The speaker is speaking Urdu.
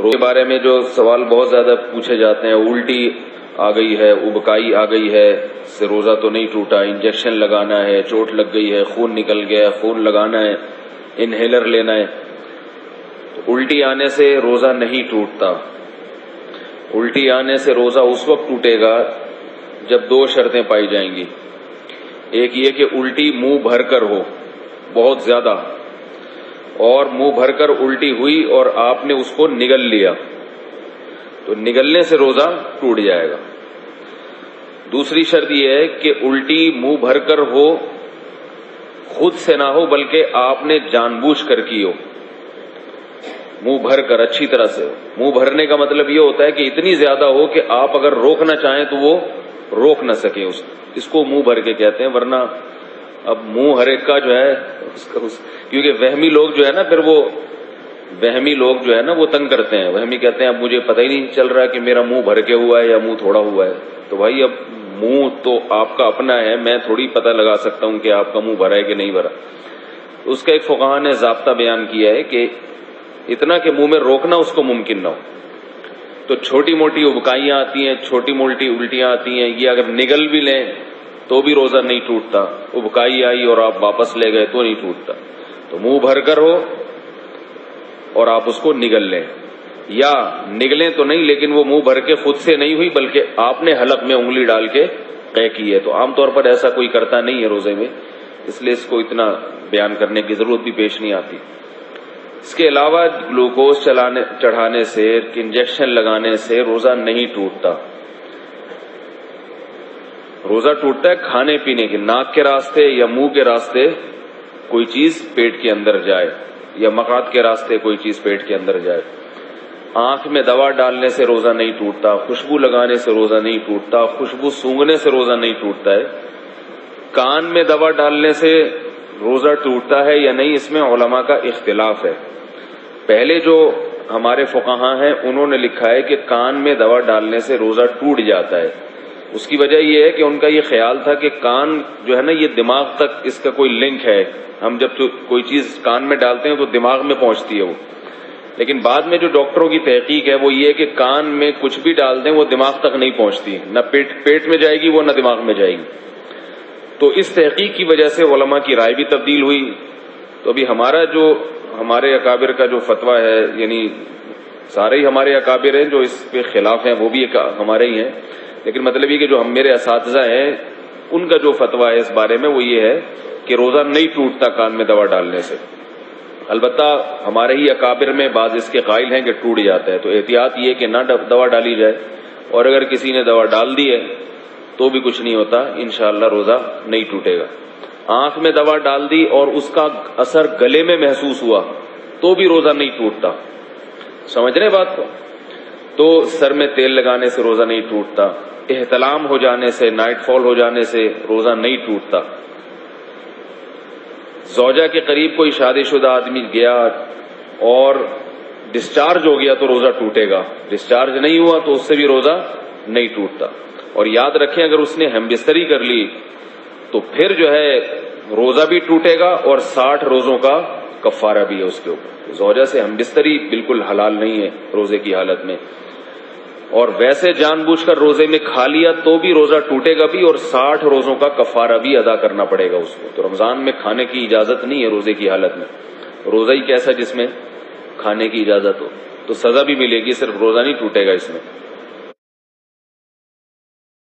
روزے کے بارے میں جو سوال بہت زیادہ پوچھے جاتے ہیں، الٹی آ گئی ہے، ابکائی آ گئی ہے، اس سے روزہ تو نہیں ٹوٹا، انجیکشن لگانا ہے، چوٹ لگ گئی ہے، خون نکل گیا ہے، خون لگانا ہے، انہیلر لینا ہے۔ تو الٹی آنے سے روزہ نہیں ٹوٹتا۔ الٹی آنے سے روزہ اس وقت ٹوٹے گا جب دو شرطیں پائی جائیں گی۔ ایک یہ کہ الٹی منہ بھر کر ہو، بہت زیادہ، اور منہ بھر کر الٹی ہوئی اور آپ نے اس کو نگل لیا، تو نگلنے سے روزہ ٹوٹ جائے گا۔ دوسری شرط یہ ہے کہ الٹی منہ بھر کر ہو، خود سے نہ ہو بلکہ آپ نے جان بوجھ کر کی ہو، منہ بھر کر اچھی طرح سے ہو۔ منہ بھرنے کا مطلب یہ ہوتا ہے کہ اتنی زیادہ ہو کہ آپ اگر روکنا چاہیں تو وہ روک نہ سکیں، اس کو منہ بھر کے کہتے ہیں۔ ورنہ اب منہ ہر ایک کا جو ہے کیونکہ وہمی لوگ جو ہے نا، پھر وہ وہمی لوگ جو ہے نا وہ تنگ کرتے ہیں۔ وہمی کہتے ہیں اب مجھے پتہ ہی نہیں چل رہا کہ میرا منہ بھر کے ہوا ہے یا منہ تھوڑا ہوا ہے۔ تو بھائی اب منہ تو آپ کا اپنا ہے، میں تھوڑی پتہ لگا سکتا ہوں کہ آپ کا منہ بھرا ہے کہ نہیں بھرا۔ اس کا ایک فقہا نے ضابطہ بیان کیا ہے کہ اتنا کہ منہ میں روکنا اس کو ممکن نہ ہو۔ تو چھوٹی موٹی ابکائیاں آتی ہیں، چھوٹی موٹی الٹیاں آتی ہیں، یہ اگر نگل بھی لیں تو بھی روزہ نہیں ٹوٹتا۔ ابکائی آئی اور آپ واپس لے گئے تو نہیں ٹوٹتا۔ تو منہ بھر کر ہو اور آپ اس کو نگل لیں، یا نگلیں تو نہیں لیکن وہ منہ بھر کے خود سے نہیں ہوئی بلکہ آپ نے حلق میں انگلی ڈال کے قے کی ہے۔ تو عام طور پر ایسا کوئی کرتا نہیں ہے روزے میں، اس لیے اس کو اتنا بیان کرنے کی ضرورت بھی پیش نہیں آتی۔ اس کے علاوہ گلوکوز چڑھانے سے، انجیکشن لگانے سے روزہ نہیں ٹوٹتا۔ روزہ ٹوٹتا ہے کھانے پینے کے، ناک کے راستے یا منہ کے راستے کوئی چیز پیٹ کے اندر جائے، یا مقعد کے راستے کوئی چیز پیٹ کے اندر جائے۔ آنکھ میں دوا ڈالنے سے روزہ نہیں ٹوٹتا، خوشبو لگانے سے روزہ نہیں ٹوٹتا، خوشبو سونگھنے سے روزہ نہیں ٹوٹتا ہے۔ کان میں دوا ڈالنے سے روزہ ٹوٹتا ہے یا نہیں، اس میں علماء کا اختلاف ہے۔ پہلے جو ہمارے فقہاء ہیں انہوں نے لکھا ہے کہ کان میں دوا ڈالنے سے روزہ ٹوٹ جاتا ہے۔ اس کی وجہ یہ ہے کہ ان کا یہ خیال تھا کہ کان جو ہے نا یہ دماغ تک اس کا کوئی لنک ہے، ہم جب کوئی چیز کان میں ڈالتے ہیں تو دماغ میں پہنچتی ہے وہ۔ لیکن بعد میں جو ڈاکٹروں کی تحقیق ہے وہ یہ کہ کان میں کچھ بھی ڈال دیں وہ دماغ تک نہیں پہنچتی، نہ پیٹ میں جائے گی وہ، نہ دماغ میں جائے گی۔ تو اس تحقیق کی وجہ سے علماء کی رائے بھی تبدیل ہوئی۔ تو ابھی ہمارے اکابر کا جو فتویٰ ہے، یعنی سارے ہی ہمارے اکابر ہیں جو اس کے خلاف ہیں، وہ بھی ہمارے ہی ہیں، لیکن مطلب یہ کہ جو میرے اساتذہ ہیں ان کا جو فتویٰ ہے اس بارے میں وہ یہ ہے کہ روزہ نہیں ٹوٹتا کان میں دوا ڈالنے سے۔ البتہ ہمارے ہی اکابر میں بعض اس کے قائل ہیں کہ ٹوٹ جاتا ہے، تو احتیاط یہ کہ نہ دوا ڈالی جائے، اور اگر کسی نے دوا ڈال دی ہے تو بھی کچھ نہیں ہوتا، انشاءاللہ روزہ نہیں ٹوٹے گا۔ آنکھ میں دوا ڈال دی اور اس کا اثر گلے میں محسوس ہوا تو بھی روزہ نہیں ٹوٹتا، سمجھ رہے بات کو؟ تو سر میں تیل لگانے سے روزہ نہیں ٹوٹتا، احتلام ہو جانے سے، نائٹ فال ہو جانے سے روزہ نہیں ٹوٹتا۔ زوجہ کے قریب کوئی شادی شدہ آدمی گیا اور ڈسچارج ہو گیا تو روزہ ٹوٹے گا، ڈسچارج نہیں ہوا تو اس سے بھی روزہ نہیں ٹوٹتا۔ اور یاد رکھیں اگر اس نے ہم بستری کر لی تو پھر جو ہے روزہ بھی ٹوٹے گا اور 60 روزوں کا کفارہ بھی ہے اس کے اوپر۔ زوجہ سے ہم بستری بالکل حلال نہیں ہے روزے کی حالت میں، اور ویسے جان بوجھ کر روزے میں کھا لیا تو بھی روزہ ٹوٹے گا بھی، اور 60 روزوں کا کفارہ بھی ادا کرنا پڑے گا اس کو۔ تو رمضان میں کھانے کی اجازت نہیں ہے روزے کی حالت میں، روزہ ہی کیسا جس میں کھانے کی اجازت ہو، تو سزا بھی ملے گی، صرف روزہ نہیں ٹوٹے گا اس میں۔